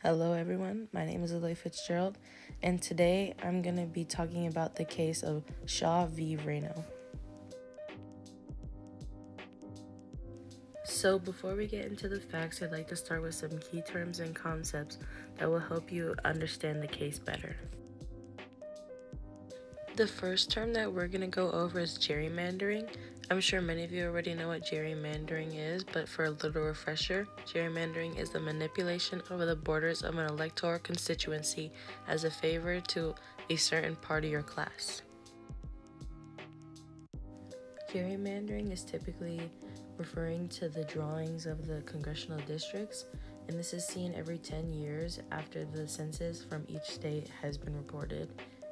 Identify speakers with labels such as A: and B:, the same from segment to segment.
A: Hello, everyone. My name is Aloy Fitzgerald, and today I'm going to be talking about the case of Shaw v Reno. So, before we get into the facts, I'd like to start with some key terms and concepts that will help you understand the case better. The first term that we're going to go over is gerrymandering. I'm sure many of you already know what gerrymandering is, but for a little refresher, gerrymandering is the manipulation of the borders of an electoral constituency as a favor to a certain party or class. Gerrymandering is typically referring to the drawings of the congressional districts, and this is seen every 10 years after the census from each state has been reported,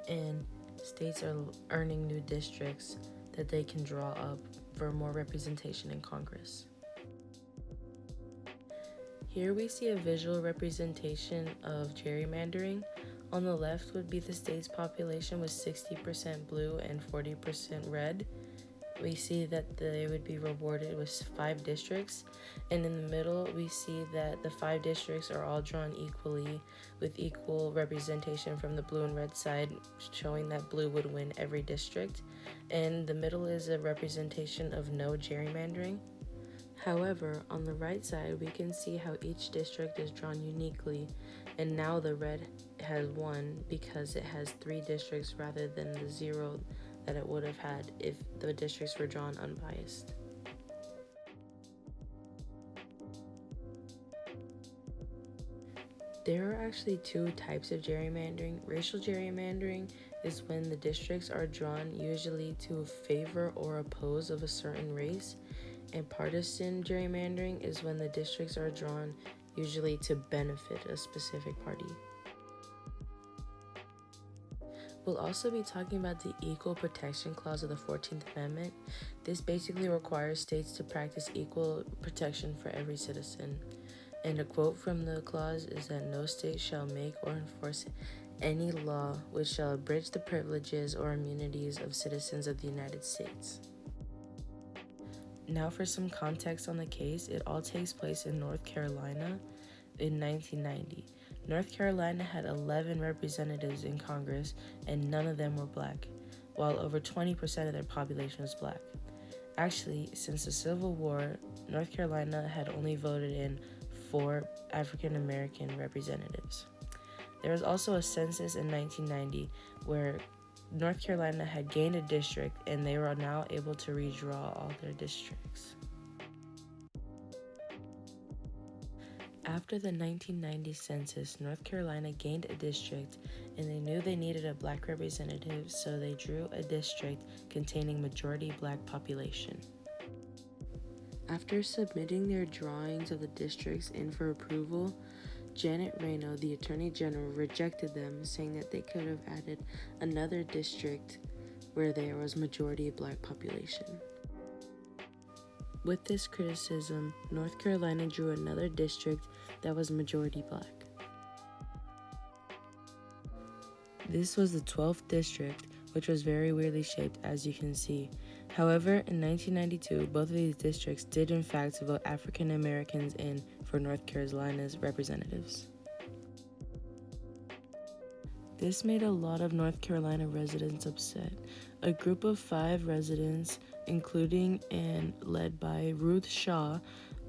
A: and states are earning new districts that they can draw up for more representation in Congress. Here we see a visual representation of gerrymandering. On the left would be the state's population with 60% blue and 40% red. We see that they would be rewarded with 5 districts, and in the middle we see that the 5 districts are all drawn equally with equal representation from the blue and red side, showing that blue would win every district, and the middle is a representation of no gerrymandering. However, on the right side we can see how each district is drawn uniquely, and now the red has won because it has 3 districts rather than the 0 that it would have had if the districts were drawn unbiased. There are actually 2 types of gerrymandering. Racial gerrymandering is when the districts are drawn usually to favor or oppose of a certain race, and partisan gerrymandering is when the districts are drawn usually to benefit a specific party. We'll also be talking about the Equal Protection Clause of the 14th Amendment. This basically requires states to practice equal protection for every citizen. And a quote from the clause is that no state shall make or enforce any law which shall abridge the privileges or immunities of citizens of the United States. Now for some context on the case, it all takes place in North Carolina in 1990. North Carolina had 11 representatives in Congress, and none of them were black, while over 20% of their population was black. Actually, since the Civil War, North Carolina had only voted in 4 African American representatives. There was also a census in 1990 where North Carolina had gained a district, and they were now able to redraw all their districts. After the 1990 census, North Carolina gained a district, and they knew they needed a black representative, so they drew a district containing majority black population. After submitting their drawings of the districts in for approval, Janet Reno, the Attorney General, rejected them, saying that they could have added another district where there was majority black population. With this criticism, North Carolina drew another district that was majority black. This was the 12th district, which was very weirdly shaped, as you can see. However, in 1992, both of these districts did in fact vote African Americans in for North Carolina's representatives. This made a lot of North Carolina residents upset. A group of 5 residents, including and led by Ruth Shaw,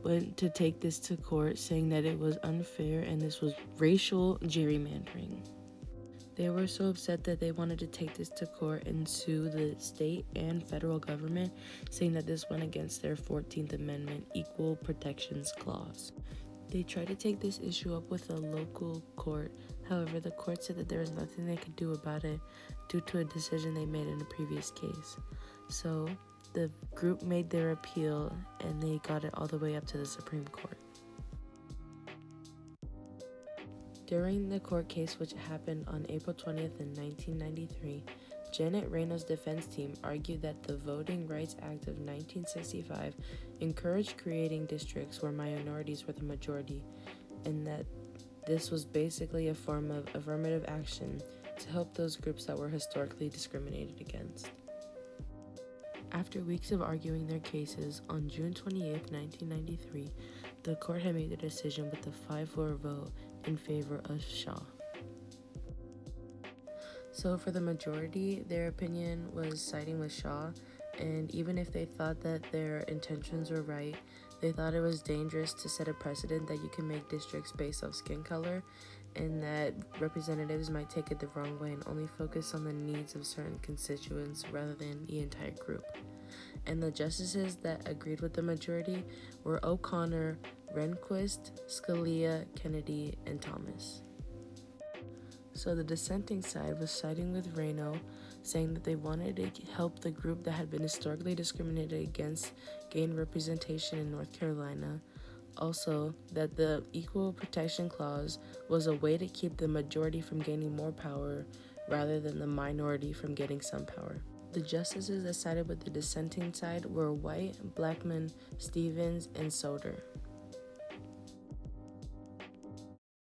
A: went to take this to court, saying that it was unfair and this was racial gerrymandering. They were so upset that they wanted to take this to court and sue the state and federal government, saying that this went against their 14th Amendment Equal Protections Clause. They tried to take this issue up with a local court. However, the court said that there was nothing they could do about it due to a decision they made in a previous case. So the group made their appeal, and they got it all the way up to the Supreme Court. During the court case, which happened on April 20th in 1993, Janet Reno's defense team argued that the Voting Rights Act of 1965 encouraged creating districts where minorities were the majority, and that this was basically a form of affirmative action to help those groups that were historically discriminated against. After weeks of arguing their cases, on June 28, 1993, the court had made a decision with a 5-4 vote, in favor of Shaw. So for the majority, their opinion was siding with Shaw, and even if they thought that their intentions were right, they thought it was dangerous to set a precedent that you can make districts based off skin color, and that representatives might take it the wrong way and only focus on the needs of certain constituents rather than the entire group. And the justices that agreed with the majority were O'Connor, Rehnquist, Scalia, Kennedy, and Thomas. So the dissenting side was siding with Reno, saying that they wanted to help the group that had been historically discriminated against gain representation in North Carolina. Also, that the Equal Protection Clause was a way to keep the majority from gaining more power rather than the minority from getting some power. The justices that sided with the dissenting side were White, Blackmun, Stevens, and Soder.